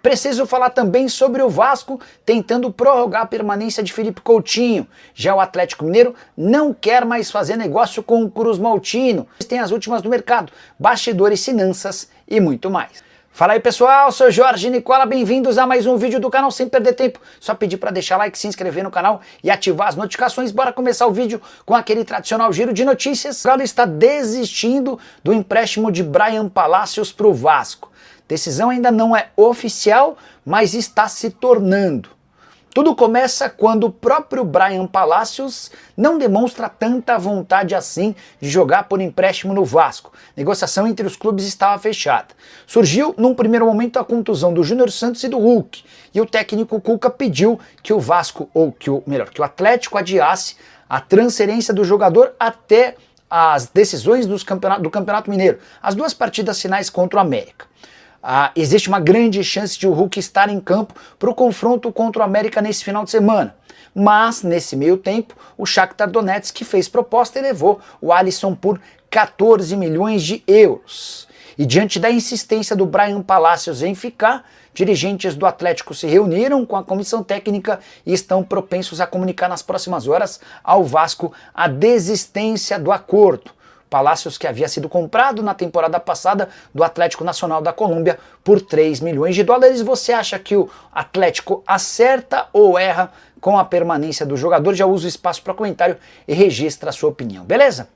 Preciso falar também sobre o Vasco tentando prorrogar a permanência de Felipe Coutinho. Já o Atlético Mineiro não quer mais fazer negócio com o Cruz Maltino. Tem as últimas do mercado, bastidores, finanças e muito mais. Fala aí pessoal, sou Jorge Nicola, bem-vindos a mais um vídeo do canal. Sem perder tempo, só pedir para deixar like, se inscrever no canal e ativar as notificações. Bora começar o vídeo com aquele tradicional giro de notícias. O Galo está desistindo do empréstimo de Bryan Palacios para o Vasco. Decisão ainda não é oficial, mas está se tornando. Tudo começa quando o próprio Bryan Palacios não demonstra tanta vontade assim de jogar por empréstimo no Vasco. A negociação entre os clubes estava fechada. Surgiu num primeiro momento a contusão do Júnior Santos e do Hulk, e o técnico Cuca pediu que o Vasco, ou que o Atlético adiasse a transferência do jogador até as decisões do Campeonato Mineiro, as duas partidas finais contra o América. Existe uma grande chance de o Hulk estar em campo para o confronto contra o América nesse final de semana. Mas, nesse meio tempo, o Shakhtar Donetsk fez proposta e levou o Alisson por 14 milhões de euros. E diante da insistência do Bryan Palacios em ficar, dirigentes do Atlético se reuniram com a comissão técnica e estão propensos a comunicar nas próximas horas ao Vasco a desistência do acordo. Palacios, que havia sido comprado na temporada passada do Atlético Nacional da Colômbia por 3 milhões de dólares. Você acha que o Atlético acerta ou erra com a permanência do jogador? Já usa o espaço para comentário e registra a sua opinião, beleza?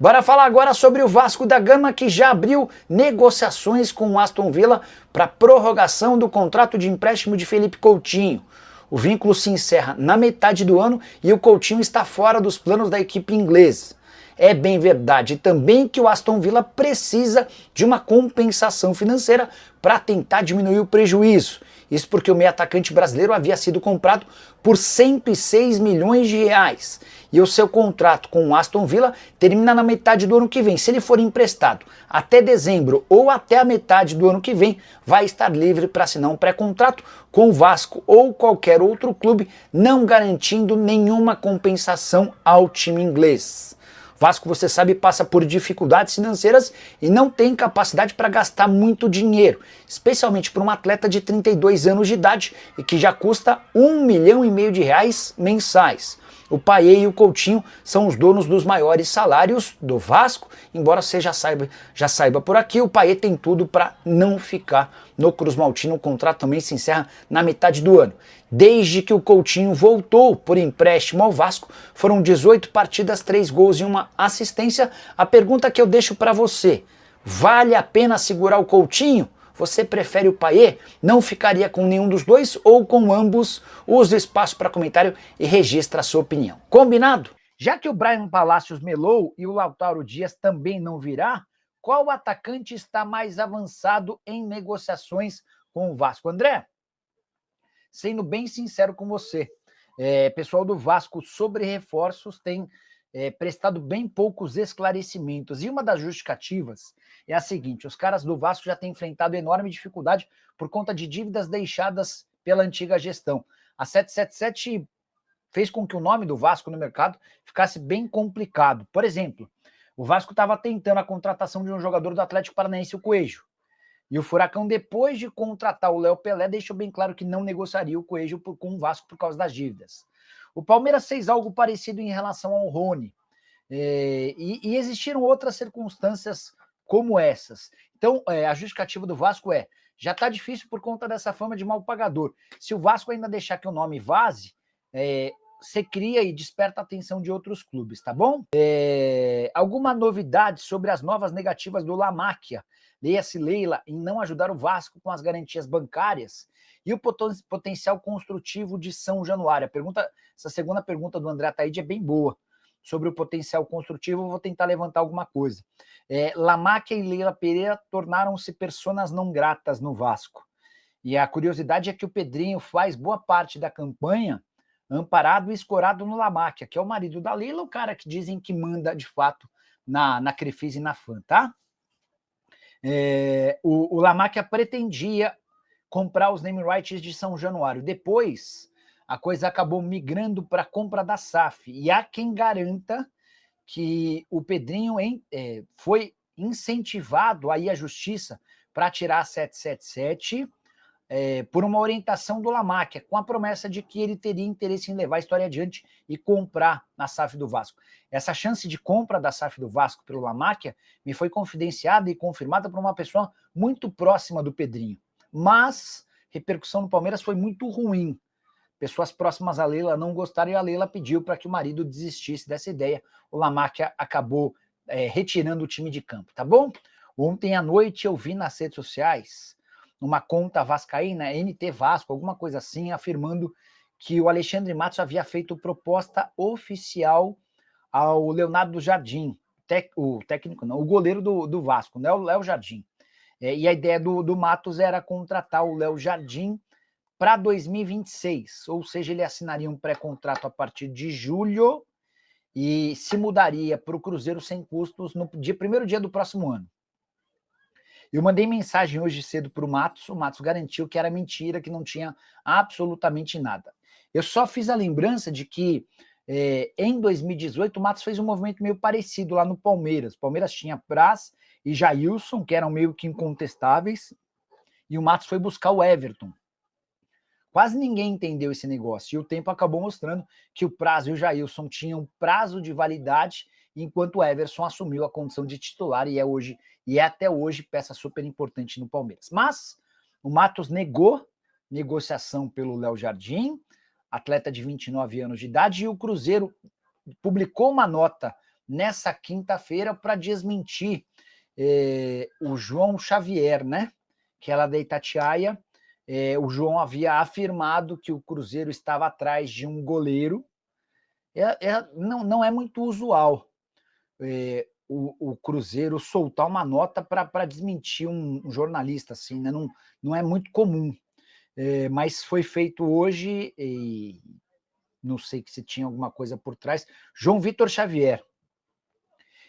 Bora falar agora sobre o Vasco da Gama, que já abriu negociações com o Aston Villa para prorrogação do contrato de empréstimo de Felipe Coutinho. O vínculo se encerra na metade do ano e o Coutinho está fora dos planos da equipe inglesa. É bem verdade também que o Aston Villa precisa de uma compensação financeira para tentar diminuir o prejuízo. Isso porque o meio-atacante brasileiro havia sido comprado por 106 milhões de reais. E o seu contrato com o Aston Villa termina na metade do ano que vem. Se ele for emprestado até dezembro ou até a metade do ano que vem, vai estar livre para assinar um pré-contrato com o Vasco ou qualquer outro clube, não garantindo nenhuma compensação ao time inglês. Vasco, você sabe, passa por dificuldades financeiras e não tem capacidade para gastar muito dinheiro, especialmente para um atleta de 32 anos de idade e que já custa 1,5 milhão de reais mensais. O Payet e o Coutinho são os donos dos maiores salários do Vasco, embora você já saiba por aqui, o Payet tem tudo para não ficar no Cruz Maltino. O contrato também se encerra na metade do ano. Desde que o Coutinho voltou por empréstimo ao Vasco, foram 18 partidas, 3 gols e 1 assistência. A pergunta que eu deixo para você: vale a pena segurar o Coutinho? Você prefere o Payet? Não ficaria com nenhum dos dois ou com ambos? Use o espaço para comentário e registra a sua opinião. Combinado? Já que o Bryan Palacios melou e o Lautaro Dias também não virá, qual atacante está mais avançado em negociações com o Vasco? André, sendo bem sincero com você, pessoal do Vasco sobre reforços tem prestado bem poucos esclarecimentos. E uma das justificativas é a seguinte: os caras do Vasco já têm enfrentado enorme dificuldade por conta de dívidas deixadas pela antiga gestão. A 777 fez com que o nome do Vasco no mercado ficasse bem complicado. Por exemplo, o Vasco estava tentando a contratação de um jogador do Atlético Paranaense, o Coelho. E o Furacão, depois de contratar o Léo Pelé, deixou bem claro que não negociaria o Coelho com o Vasco por causa das dívidas. O Palmeiras fez algo parecido em relação ao Rony. E existiram outras circunstâncias como essas. Então, a justificativa do Vasco já está difícil por conta dessa fama de mal pagador. Se o Vasco ainda deixar que o nome vaze, você cria e desperta a atenção de outros clubes, tá bom? Alguma novidade sobre as novas negativas do La Máquia, leia-se Leila, em não ajudar o Vasco com as garantias bancárias? E o potencial construtivo de São Januário? Essa segunda pergunta do André Ataíde é bem boa. Sobre o potencial construtivo, eu vou tentar levantar alguma coisa. La Máquia e Leila Pereira tornaram-se personas não gratas no Vasco. E a curiosidade é que o Pedrinho faz boa parte da campanha amparado e escorado no La Máquia, que é o marido da Leila, o cara que dizem que manda de fato na Crefisa e na FAM, tá? O La Máquia pretendia comprar os name rights de São Januário. Depois, a coisa acabou migrando para a compra da SAF. E há quem garanta que o Pedrinho foi incentivado aí à justiça para tirar a 777 por uma orientação do Lamacchia, com a promessa de que ele teria interesse em levar a história adiante e comprar na SAF do Vasco. Essa chance de compra da SAF do Vasco pelo Lamacchia me foi confidenciada e confirmada por uma pessoa muito próxima do Pedrinho. Mas repercussão no Palmeiras foi muito ruim. Pessoas próximas a Leila não gostaram e a Leila pediu para que o marido desistisse dessa ideia. O Lamacchia acabou retirando o time de campo, tá bom? Ontem à noite eu vi nas redes sociais uma conta vascaína, NT Vasco, alguma coisa assim, afirmando que o Alexandre Matos havia feito proposta oficial ao Leonardo Jardim, o técnico não, o goleiro do Vasco, né, o Léo Jardim. E a ideia do Matos era contratar o Léo Jardim para 2026, ou seja, ele assinaria um pré-contrato a partir de julho e se mudaria para o Cruzeiro sem custos no primeiro dia do próximo ano. Eu mandei mensagem hoje cedo para o Matos garantiu que era mentira, que não tinha absolutamente nada. Eu só fiz a lembrança de que em 2018 o Matos fez um movimento meio parecido lá no Palmeiras. O Palmeiras tinha Praz e Jailson, que eram meio que incontestáveis, e o Matos foi buscar o Everton. Quase ninguém entendeu esse negócio, e o tempo acabou mostrando que o Praz e o Jailson tinham prazo de validade, enquanto o Everson assumiu a condição de titular e é até hoje peça super importante no Palmeiras. Mas o Matos negou negociação pelo Léo Jardim, atleta de 29 anos de idade, e o Cruzeiro publicou uma nota nessa quinta-feira para desmentir o João Xavier, né? Que era da Itatiaia. O João havia afirmado que o Cruzeiro estava atrás de um goleiro. Não é muito usual o Cruzeiro soltar uma nota para desmentir um jornalista, assim, né? Não é muito comum. Mas foi feito hoje, e não sei se tinha alguma coisa por trás. João Vitor Xavier,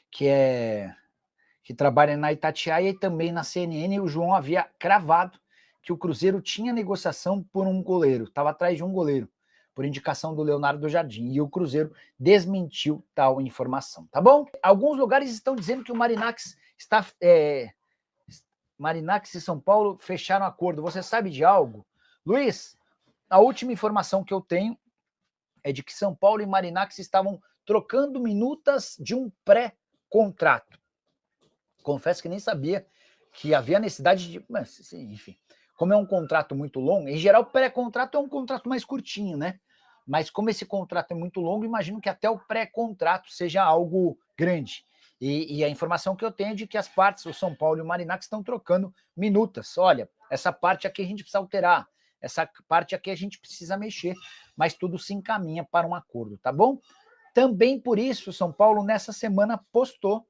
que trabalha na Itatiaia e também na CNN, o João havia cravado que o Cruzeiro tinha negociação por um goleiro, estava atrás de um goleiro, por indicação do Leonardo Jardim, e o Cruzeiro desmentiu tal informação, tá bom? Alguns lugares estão dizendo que o Marinacx está... Marinacx e São Paulo fecharam acordo. Você sabe de algo? Luiz, a última informação que eu tenho é de que São Paulo e Marinacx estavam trocando minutas de um pré-contrato. Confesso que nem sabia que havia necessidade de... Mas, enfim, como é um contrato muito longo, em geral o pré-contrato é um contrato mais curtinho, né? Mas como esse contrato é muito longo, imagino que até o pré-contrato seja algo grande. E a informação que eu tenho é de que as partes, o São Paulo e o Marinacx, estão trocando minutas. Olha, essa parte aqui a gente precisa alterar, essa parte aqui a gente precisa mexer, mas tudo se encaminha para um acordo, tá bom? Também por isso, o São Paulo, nessa semana, postou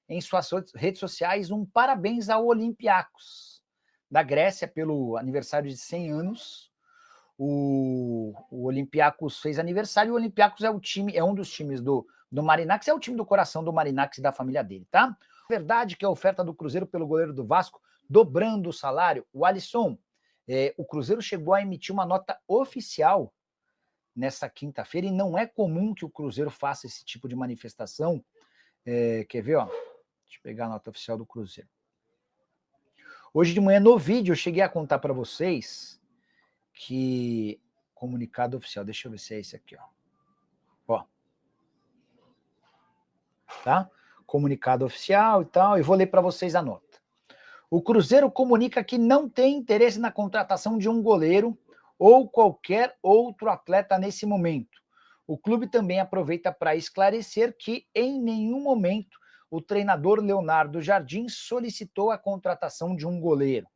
em suas redes sociais um parabéns ao Olympiacos da Grécia pelo aniversário de 100 anos. O Olympiacos fez aniversário, e o Olympiacos é um dos times do Marinacx, é o time do coração do Marinacx e da família dele, tá? Verdade que a oferta do Cruzeiro pelo goleiro do Vasco, dobrando o salário, o Alisson, o Cruzeiro chegou a emitir uma nota oficial nessa quinta-feira, e não é comum que o Cruzeiro faça esse tipo de manifestação. Quer ver, ó? Deixa eu pegar a nota oficial do Cruzeiro. Hoje de manhã, no vídeo, eu cheguei a contar para vocês que... Comunicado oficial, deixa eu ver se é esse aqui, ó. Tá? Comunicado oficial e tal, e vou ler para vocês a nota. O Cruzeiro comunica que não tem interesse na contratação de um goleiro ou qualquer outro atleta nesse momento. O clube também aproveita para esclarecer que, em nenhum momento, o treinador Leonardo Jardim solicitou a contratação de um goleiro.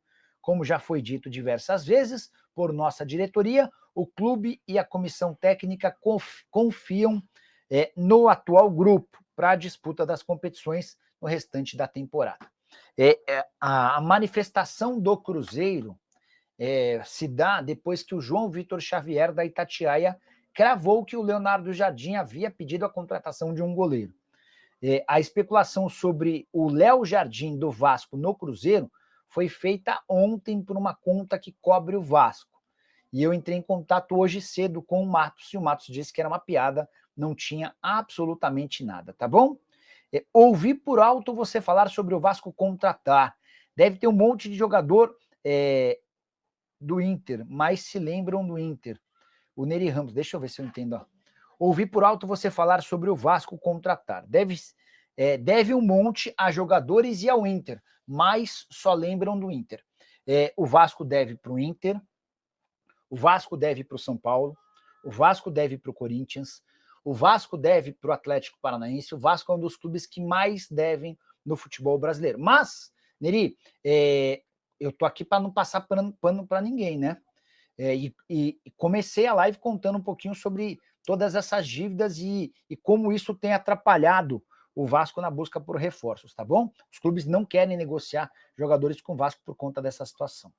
Como já foi dito diversas vezes por nossa diretoria, o clube e a comissão técnica confiam no atual grupo para a disputa das competições no restante da temporada. A manifestação do Cruzeiro se dá depois que o João Vitor Xavier, da Itatiaia, cravou que o Leonardo Jardim havia pedido a contratação de um goleiro. A especulação sobre o Léo Jardim do Vasco no Cruzeiro foi feita ontem por uma conta que cobre o Vasco. E eu entrei em contato hoje cedo com o Matos, e o Matos disse que era uma piada, não tinha absolutamente nada, tá bom? Ouvi por alto você falar sobre o Vasco contratar. Deve ter um monte de jogador do Inter, mas se lembram do Inter. O Neri Ramos, deixa eu ver se eu entendo. Ó. Ouvi por alto você falar sobre o Vasco contratar. Deve um monte a jogadores e ao Inter, mas só lembram do Inter. O Vasco deve para o Inter, o Vasco deve para o São Paulo, o Vasco deve para o Corinthians, o Vasco deve para o Atlético Paranaense, o Vasco é um dos clubes que mais devem no futebol brasileiro. Mas, Neri, eu tô aqui para não passar pano para ninguém, né? E comecei a live contando um pouquinho sobre todas essas dívidas e como isso tem atrapalhado o Vasco na busca por reforços, tá bom? Os clubes não querem negociar jogadores com o Vasco por conta dessa situação.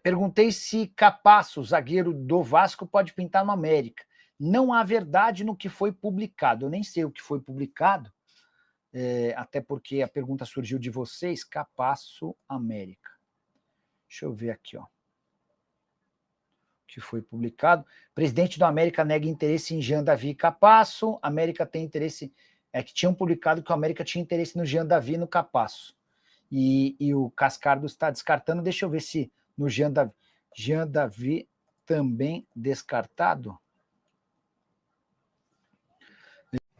Perguntei se Capasso, zagueiro do Vasco, pode pintar no América. Não há verdade no que foi publicado. Eu nem sei o que foi publicado, até porque a pergunta surgiu de vocês. Capasso, América. Deixa eu ver aqui, ó. Que foi publicado. Presidente do América nega interesse em Jean Davi e Capasso. América tem interesse... que tinham publicado que o América tinha interesse no Jean Davi e no Capasso. E o Cascardo está descartando. Deixa eu ver se no Jean Davi também descartado.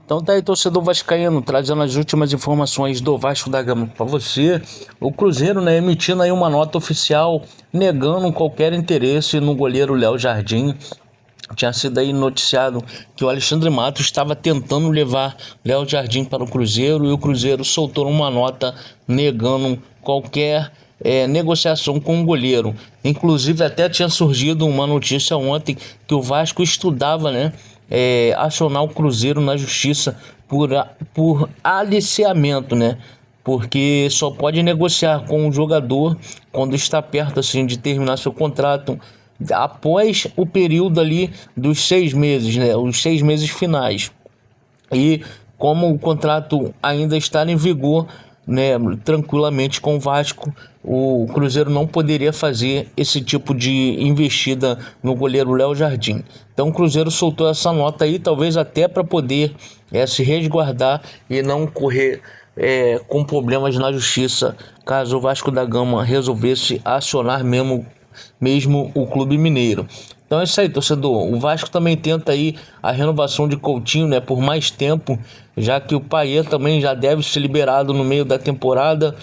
Então tá aí, torcedor vascaíno, trazendo as últimas informações do Vasco da Gama para você. O Cruzeiro, né, emitindo aí uma nota oficial negando qualquer interesse no goleiro Léo Jardim. Tinha sido aí noticiado que o Alexandre Matos estava tentando levar Léo Jardim para o Cruzeiro e o Cruzeiro soltou uma nota negando qualquer negociação com o goleiro. Inclusive até tinha surgido uma notícia ontem que o Vasco estudava, né, acionar o Cruzeiro na justiça por aliciamento, né? Porque só pode negociar com o jogador quando está perto assim de terminar seu contrato, após o período ali dos 6 meses, né? Os 6 meses finais. E como o contrato ainda está em vigor, né, tranquilamente com o Vasco, o Cruzeiro não poderia fazer esse tipo de investida no goleiro Léo Jardim. Então o Cruzeiro soltou essa nota aí, talvez até para poder se resguardar e não correr com problemas na justiça, caso o Vasco da Gama resolvesse acionar mesmo o Clube Mineiro. Então é isso aí, torcedor. O Vasco também tenta aí a renovação de Coutinho, né, por mais tempo, já que o Payet também já deve ser liberado no meio da temporada.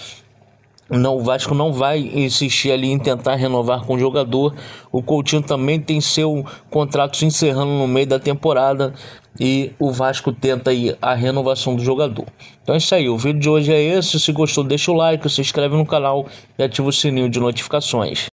Não, o Vasco não vai insistir ali em tentar renovar com o jogador. O Coutinho também tem seu contrato se encerrando no meio da temporada e o Vasco tenta aí a renovação do jogador. Então é isso aí, o vídeo de hoje é esse. Se gostou, deixa o like, se inscreve no canal e ativa o sininho de notificações.